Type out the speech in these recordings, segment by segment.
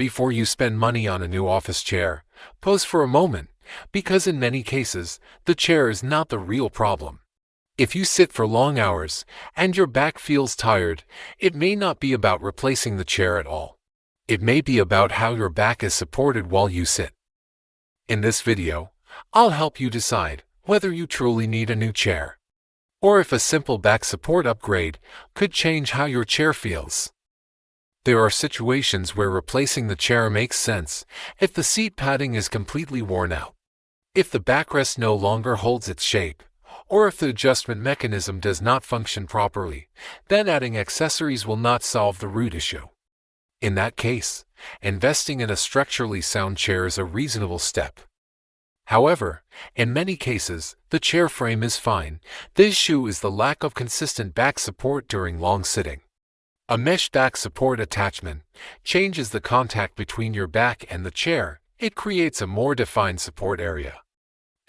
Before you spend money on a new office chair, pause for a moment, because in many cases, the chair is not the real problem. If you sit for long hours and your back feels tired, it may not be about replacing the chair at all. It may be about how your back is supported while you sit. In this video, I'll help you decide whether you truly need a new chair, or if a simple back support upgrade could change how your chair feels. There are situations where replacing the chair makes sense if the seat padding is completely worn out, if the backrest no longer holds its shape, or if the adjustment mechanism does not function properly. Then adding accessories will not solve the root issue. In that case, investing in a structurally sound chair is a reasonable step. However, in many cases, the chair frame is fine. The issue is the lack of consistent back support during long sitting. A mesh back support attachment changes the contact between your back and the chair. It creates a more defined support area,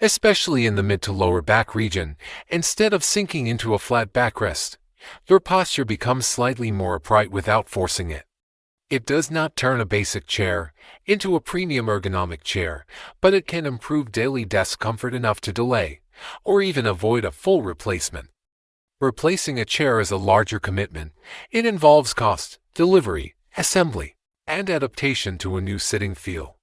especially in the mid to lower back region. Instead of sinking into a flat backrest, your posture becomes slightly more upright without forcing it. It does not turn a basic chair into a premium ergonomic chair, but it can improve daily desk comfort enough to delay or even avoid a full replacement. Replacing a chair is a larger commitment. It involves cost, delivery, assembly, and adaptation to a new sitting feel.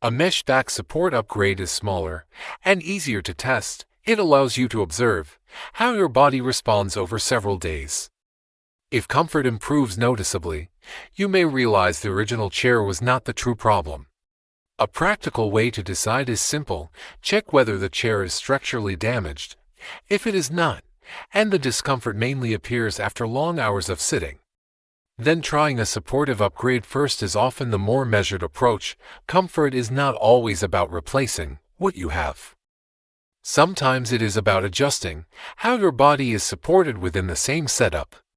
A mesh back support upgrade is smaller and easier to test. It allows you to observe how your body responds over several days. If comfort improves noticeably, you may realize the original chair was not the true problem. A practical way to decide is simple. Check whether the chair is structurally damaged. If it is not, and the discomfort mainly appears after long hours of sitting, then trying a supportive upgrade first is often the more measured approach. Comfort is not always about replacing what you have. Sometimes it is about adjusting how your body is supported within the same setup.